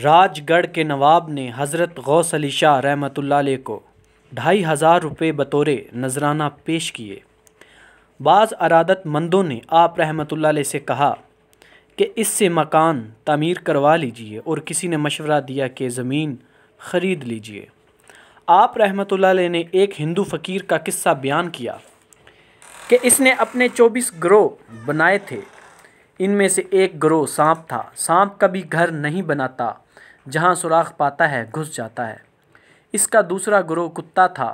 راج گڑھ کے نواب نے حضرت غوث علی شاہ رحمۃ اللہ علیہ کو 2500 روپے بطور نذرانہ پیش کیے۔ بعض ارادت مندوں نے آپ رحمۃ اللہ علیہ سے کہا کہ اس سے مکان تعمیر کروا لیجئے، اور کسی نے مشورہ دیا کہ زمین خرید لیجئے۔ آپ رحمۃ اللہ علیہ نے ایک ہندو فقیر کا قصہ بیان کیا کہ اس نے اپنے 24 گروہ بنائے تھے۔ ان میں سے ایک گروہ سانپ تھا۔ سانپ کبھی گھر نہیں بناتا، جہاں سوراخ پاتا ہے گھس جاتا ہے۔ اس کا دوسرا گروہ کتا تھا۔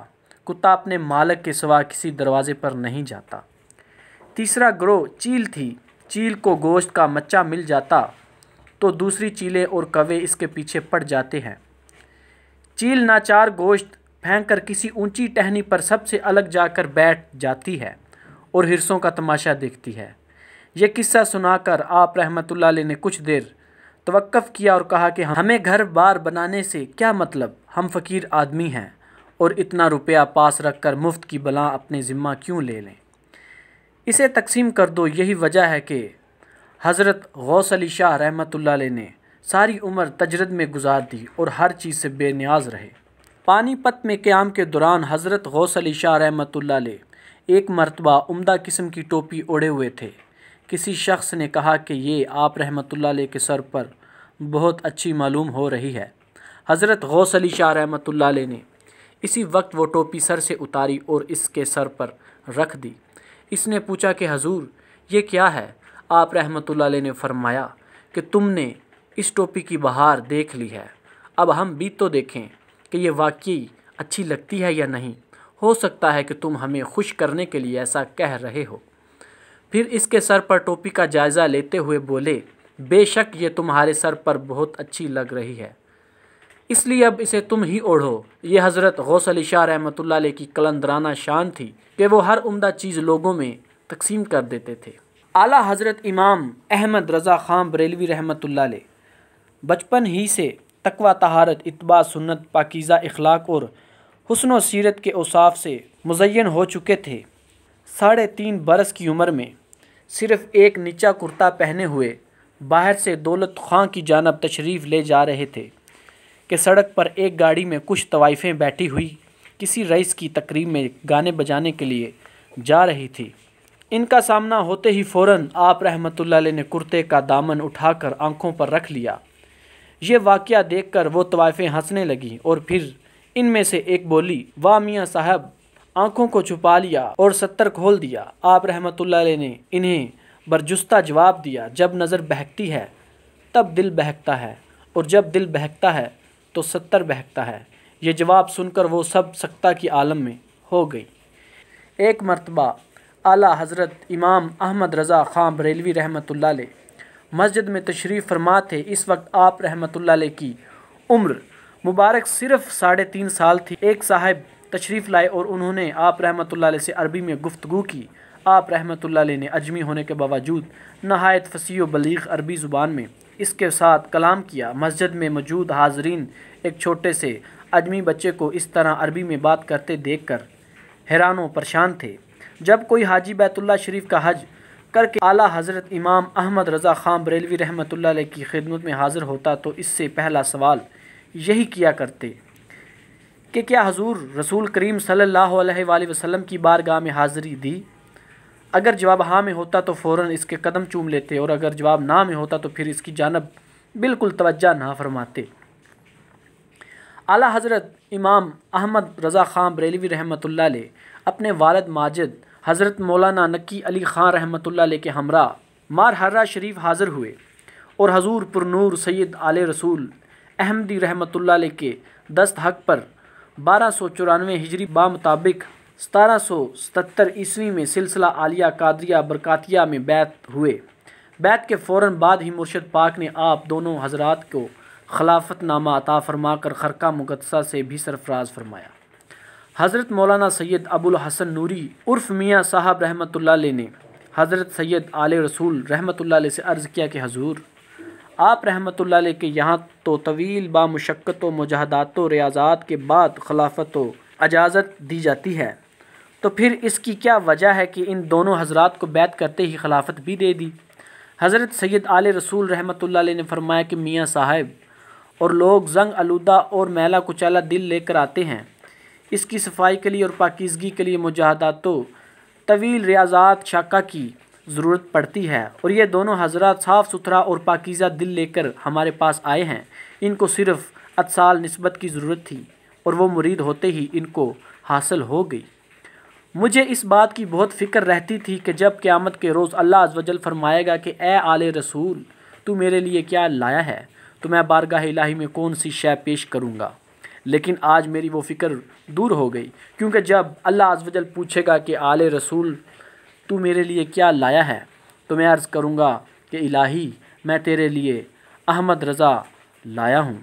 کتا اپنے مالک کے سوا کسی دروازے پر نہیں جاتا۔ تیسرا گروہ چیل تھی۔ چیل کو گوشت کا مچا مل جاتا تو دوسری چیلیں اور کوے اس کے پیچھے پڑ جاتے ہیں۔ چیل ناچار گوشت پھینک کر کسی اونچی ٹہنی پر سب سے الگ جا کر بیٹھ جاتی ہے اور ہرسوں کا تماشا دیکھتی ہے۔ یہ قصہ سنا کر آپ رحمۃ اللہ علیہ نے کچھ دیر توقف کیا اور کہا کہ ہمیں گھر بار بنانے سے کیا مطلب، ہم فقیر آدمی ہیں اور اتنا روپیہ پاس رکھ کر مفت کی بلا اپنے ذمہ کیوں لے لیں؟ اسے تقسیم کر دو۔ یہی وجہ ہے کہ حضرت غوث علی شاہ رحمۃ اللہ علیہ نے ساری عمر تجرد میں گزار دی اور ہر چیز سے بے نیاز رہے۔ پانی پت میں قیام کے دوران حضرت غوث علی شاہ رحمۃ اللہ علیہ ایک مرتبہ عمدہ قسم کی ٹوپی اوڑھے ہوئے تھے۔ کسی شخص نے کہا کہ یہ آپ رحمۃ اللہ علیہ کے سر پر بہت اچھی معلوم ہو رہی ہے۔ حضرت غوث علی شاہ رحمۃ اللہ علیہ نے اسی وقت وہ ٹوپی سر سے اتاری اور اس کے سر پر رکھ دی۔ اس نے پوچھا کہ حضور یہ کیا ہے؟ آپ رحمۃ اللہ علیہ نے فرمایا کہ تم نے اس ٹوپی کی بہار دیکھ لی ہے، اب ہم بھی تو دیکھیں کہ یہ واقعی اچھی لگتی ہے یا نہیں۔ ہو سکتا ہے کہ تم ہمیں خوش کرنے کے لیے ایسا کہہ رہے ہو۔ پھر اس کے سر پر ٹوپی کا جائزہ لیتے ہوئے بولے، بے شک یہ تمہارے سر پر بہت اچھی لگ رہی ہے، اس لیے اب اسے تم ہی اوڑھو۔ یہ حضرت غوث علی شاہ رحمۃ اللہ علیہ کی قلندرانہ شان تھی کہ وہ ہر عمدہ چیز لوگوں میں تقسیم کر دیتے تھے۔ اعلیٰ حضرت امام احمد رضا خان بریلوی رحمۃ اللہ علیہ بچپن ہی سے تقویٰ، طہارت، اتباع سنت، پاکیزہ اخلاق اور حسن و سیرت کے اوصاف سے مزین ہو چکے تھے۔ 3.5 برس کی عمر میں صرف ایک نیچا کرتا پہنے ہوئے باہر سے دولت خاں کی جانب تشریف لے جا رہے تھے کہ سڑک پر ایک گاڑی میں کچھ طوائفیں بیٹھی ہوئی کسی رئیس کی تقریب میں گانے بجانے کے لیے جا رہی تھی۔ ان کا سامنا ہوتے ہی فوراً آپ رحمۃ اللہ علیہ نے کرتے کا دامن اٹھا کر آنکھوں پر رکھ لیا۔ یہ واقعہ دیکھ کر وہ طوائفیں ہنسنے لگیں اور پھر ان میں سے ایک بولی، واہ میاں صاحب، آنکھوں کو چھپا لیا اور ستر کھول دیا۔ آپ رحمۃ اللہ علیہ نے انہیں برجستہ جواب دیا، جب نظر بہکتی ہے تب دل بہکتا ہے، اور جب دل بہکتا ہے تو ستر بہکتا ہے۔ یہ جواب سن کر وہ سب سکتہ کی عالم میں ہو گئی۔ ایک مرتبہ اعلیٰ حضرت امام احمد رضا خان بریلوی رحمۃ اللہ علیہ مسجد میں تشریف فرما تھے۔ اس وقت آپ رحمۃ اللہ علیہ کی عمر مبارک صرف 3.5 سال تھی۔ ایک صاحب تشریف لائے اور انہوں نے آپ رحمۃ اللہ علیہ سے عربی میں گفتگو کی۔ آپ رحمۃ اللہ علیہ نے اجمی ہونے کے باوجود نہایت فصیح و بلیغ عربی زبان میں اس کے ساتھ کلام کیا۔ مسجد میں موجود حاضرین ایک چھوٹے سے اجمی بچے کو اس طرح عربی میں بات کرتے دیکھ کر حیران و پریشان تھے۔ جب کوئی حاجی بیت اللہ شریف کا حج کر کے اعلیٰ حضرت امام احمد رضا خان بریلوی رحمۃ اللہ علیہ کی خدمت میں حاضر ہوتا تو اس سے پہلا سوال یہی کیا کرتے کہ کیا حضور رسول کریم صلی اللہ علیہ وآلہ وسلم کی بارگاہ میں حاضری دی؟ اگر جواب ہاں میں ہوتا تو فوراً اس کے قدم چوم لیتے، اور اگر جواب نہ میں ہوتا تو پھر اس کی جانب بالکل توجہ نہ فرماتے۔ اعلیٰ حضرت امام احمد رضا خان بریلوی رحمۃ اللہ علیہ اپنے والد ماجد حضرت مولانا نقی علی خان رحمۃ اللہ علیہ کے ہمراہ مارحرہ شریف حاضر ہوئے اور حضور پر نور سید آل رسول احمدی رحمۃ اللہ علیہ کے دست حق پر 1294 ہجری بامطابق 1777 عیسوی میں سلسلہ عالیہ قادریہ برکاتیہ میں بیعت ہوئے۔ بیعت کے فوراً بعد ہی مرشد پاک نے آپ دونوں حضرات کو خلافت نامہ عطا فرما کر خرقہ مقدسہ سے بھی سرفراز فرمایا۔ حضرت مولانا سید ابو الحسن نوری عرف میاں صاحب رحمۃ اللہ علیہ نے حضرت سید آل رسول رحمۃ اللہ علیہ سے عرض کیا کہ حضور، آپ رحمۃ اللہ علیہ کے یہاں تو طویل با مشقت و مجاہدات و ریاضات کے بعد خلافت و اجازت دی جاتی ہے، تو پھر اس کی کیا وجہ ہے کہ ان دونوں حضرات کو بیعت کرتے ہی خلافت بھی دے دی؟ حضرت سید آل رسول رحمۃ اللہ علیہ نے فرمایا کہ میاں صاحب، اور لوگ زنگ آلودہ اور میلہ کچیلا دل لے کر آتے ہیں۔ اس کی صفائی کے لیے اور پاکیزگی کے لیے مجاہدات و طویل ریاضات شاقہ کی ضرورت پڑتی ہے، اور یہ دونوں حضرات صاف ستھرا اور پاکیزہ دل لے کر ہمارے پاس آئے ہیں۔ ان کو صرف اتصال نسبت کی ضرورت تھی اور وہ مرید ہوتے ہی ان کو حاصل ہو گئی۔ مجھے اس بات کی بہت فکر رہتی تھی کہ جب قیامت کے روز اللہ عز و جل فرمائے گا کہ اے آل رسول تو میرے لیے کیا لایا ہے، تو میں بارگاہ الہی میں کون سی شے پیش کروں گا۔ لیکن آج میری وہ فکر دور ہو گئی، کیونکہ جب اللہ عز و جل پوچھے گا کہ آل رسول تو میرے لیے کیا لایا ہے، تو میں عرض کروں گا کہ الہی میں تیرے لیے احمد رضا لایا ہوں۔